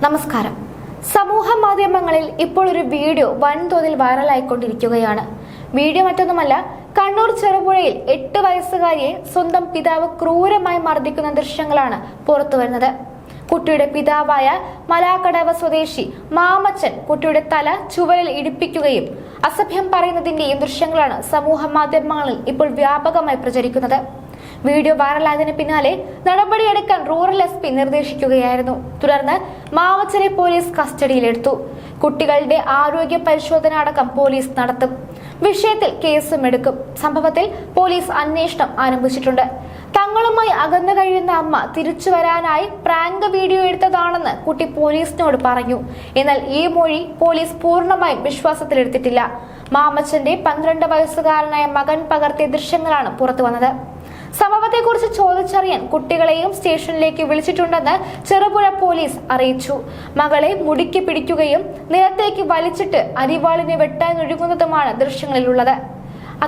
നമസ്കാരം. സമൂഹ മാധ്യമങ്ങളിൽ ഇപ്പോൾ ഒരു വീഡിയോ വൻതോതിൽ വൈറലായിക്കൊണ്ടിരിക്കുകയാണ്. വീഡിയോ മറ്റൊന്നുമല്ല, കണ്ണൂർ ചെറുപുഴയിൽ 8 വയസ്സുകാരിയെ സ്വന്തം പിതാവ് ക്രൂരമായി മർദ്ദിക്കുന്ന ദൃശ്യങ്ങളാണ് പുറത്തുവരുന്നത്. കുട്ടിയുടെ പിതാവായ മലാക്കടവ് സ്വദേശി മാമച്ചൻ കുട്ടിയുടെ തല ചുവരിൽ ഇടിപ്പിക്കുകയും അസഭ്യം പറയുന്നതിന്റെയും ദൃശ്യങ്ങളാണ് സമൂഹ മാധ്യമങ്ങളിൽ ഇപ്പോൾ വ്യാപകമായി പ്രചരിക്കുന്നത്. വീഡിയോ വൈറലായതിനു പിന്നാലെ നടപടിയെടുക്കാൻ റൂറൽ SP നിർദ്ദേശിക്കുകയായിരുന്നു. തുടർന്ന് മാമച്ചനെ പോലീസ് കസ്റ്റഡിയിലെടുത്തു. കുട്ടികളുടെ ആരോഗ്യ പരിശോധന അടക്കം പോലീസ് നടത്തും. വിഷയത്തിൽ കേസും എടുക്കും. സംഭവത്തിൽ പോലീസ് അന്വേഷണം ആരംഭിച്ചിട്ടുണ്ട്. തങ്ങളുമായി അകന്നു കഴിയുന്ന അമ്മ തിരിച്ചു വരാനായി പ്രാങ്ക് വീഡിയോ എടുത്തതാണെന്ന് കുട്ടി പോലീസിനോട് പറഞ്ഞു. എന്നാൽ ഈ മൊഴി പോലീസ് പൂർണ്ണമായും വിശ്വാസത്തിലെടുത്തിട്ടില്ല. മാമച്ചന്റെ 12 വയസ്സുകാരനായ മകൻ പകർത്തിയ ദൃശ്യങ്ങളാണ് പുറത്തു വന്നത്. സംഭവത്തെക്കുറിച്ച് ചോദിച്ചറിയാൻ കുട്ടികളെയും സ്റ്റേഷനിലേക്ക് വിളിച്ചിട്ടുണ്ടെന്ന് ചെറുപുഴ പോലീസ് അറിയിച്ചു. മകളെ മുടിക്ക് പിടിക്കുകയും നിലത്തേക്ക് വലിച്ചിട്ട് അരിവാളിനെ വെട്ടാനൊരുങ്ങുന്നതുമാണ് ദൃശ്യങ്ങളിലുള്ളത്.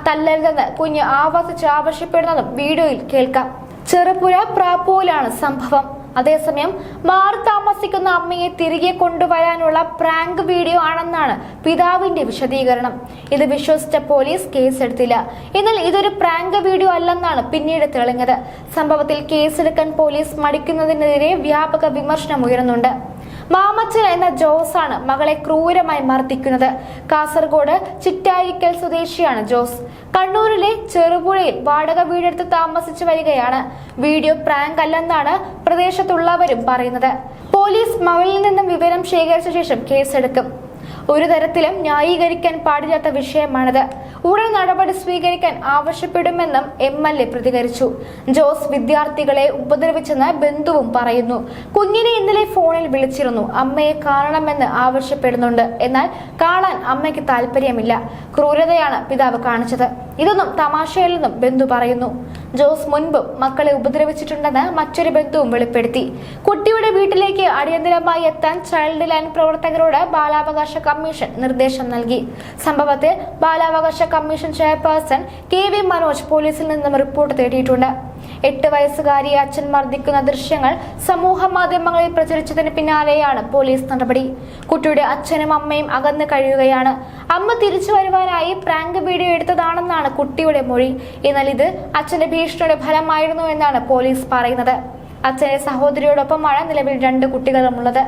തല്ലരുതെന്ന് കുഞ്ഞ് ആവർത്തിച്ച് ആവശ്യപ്പെടുന്നതും വീഡിയോയിൽ കേൾക്കാം. ചെറുപുഴ പ്രാപ്പോയിലാണ് സംഭവം. അതേസമയം മാറി താമസിക്കുന്ന അമ്മയെ തിരികെ കൊണ്ടുവരാനുള്ള പ്രാങ്ക് വീഡിയോ ആണെന്നാണ് പിതാവിന്റെ വിശദീകരണം. ഇത് വിശ്വസിച്ച പോലീസ് കേസെടുത്തില്ല. എന്നാൽ ഇതൊരു പ്രാങ്ക് വീഡിയോ അല്ലെന്നാണ് പിന്നീട് തെളിഞ്ഞത്. സംഭവത്തിൽ കേസെടുക്കാൻ പോലീസ് മടിക്കുന്നതിനെതിരെ വ്യാപക വിമർശനം ഉയരുന്നുണ്ട്. മാമച്ചൻ എന്ന ജോസാണ് മകളെ ക്രൂരമായി മർദ്ദിക്കുന്നത്. കാസർഗോഡ് ചിറ്റാരിക്കൽ സ്വദേശിയാണ് ജോസ്. കണ്ണൂരിലെ ചെറുപുഴയിൽ വാടക വീടെടുത്ത് താമസിച്ചു വരികയാണ്. വീഡിയോ പ്രാങ്ക് അല്ലെന്നാണ് പ്രദേശത്തുള്ളവരും പറയുന്നത്. പോലീസ് മകളിൽ നിന്നും വിവരം ശേഖരിച്ച ശേഷം കേസെടുക്കും. ഒരു തരത്തിലും ന്യായീകരിക്കാൻ പാടില്ലാത്ത വിഷയമാണിത്. ഉടൻ നടപടി സ്വീകരിക്കാൻ ആവശ്യപ്പെടുമെന്നും MLA പ്രതികരിച്ചു. ജോസ് വിദ്യാർത്ഥികളെ ഉപദ്രവിച്ചെന്ന് ബന്ധുവും പറയുന്നു. കുഞ്ഞിനെ ഇന്നലെ ഫോണിൽ വിളിച്ചിരുന്നു. അമ്മയെ കാണണമെന്ന് ആവശ്യപ്പെടുന്നുണ്ട്. എന്നാൽ കാണാൻ അമ്മയ്ക്ക് താല്പര്യമില്ല. ക്രൂരതയാണ് പിതാവ് കാണിച്ചത്. ഇതൊന്നും തമാശയല്ലെന്നും ബന്ധു പറയുന്നു. ജോസ് മുൻപും മക്കളെ ഉപദ്രവിച്ചിട്ടുണ്ടെന്ന് മറ്റൊരു ബന്ധുവും വെളിപ്പെടുത്തി. കുട്ടിയുടെ വീട്ടിലേക്ക് അടിയന്തരമായി എത്താൻ ചൈൽഡ് ലൈൻ പ്രവർത്തകരോട് ബാലാവകാശ കമ്മീഷൻ നിർദ്ദേശം നൽകി. സംഭവത്തിൽ ബാലാവകാശ കമ്മീഷൻ ചെയർപേഴ്സൺ KV മനോജ് പോലീസിൽ നിന്നും റിപ്പോർട്ട് തേടിയിട്ടുണ്ട്. 8 വയസ്സുകാരിയെ അച്ഛൻ മർദ്ദിക്കുന്ന ദൃശ്യങ്ങൾ സമൂഹ മാധ്യമങ്ങളിൽ പ്രചരിച്ചതിന് പിന്നാലെയാണ് പോലീസ് നടപടി. കുട്ടിയുടെ അച്ഛനും അമ്മയും അകന്നു കഴിയുകയാണ്. അമ്മ തിരിച്ചു വരുവാനായി പ്രാങ്ക് വീഡിയോ എടുത്തതാണെന്നാണ് കുട്ടിയുടെ മൊഴി. എന്നാൽ ഇത് അച്ഛന്റെ ഭീഷണിയുടെ ഫലമായിരുന്നു എന്നാണ് പോലീസ് പറയുന്നത്. അച്ഛന്റെ സഹോദരിയോടൊപ്പമാണ് നിലവിൽ 2 കുട്ടികളുമുള്ളത്.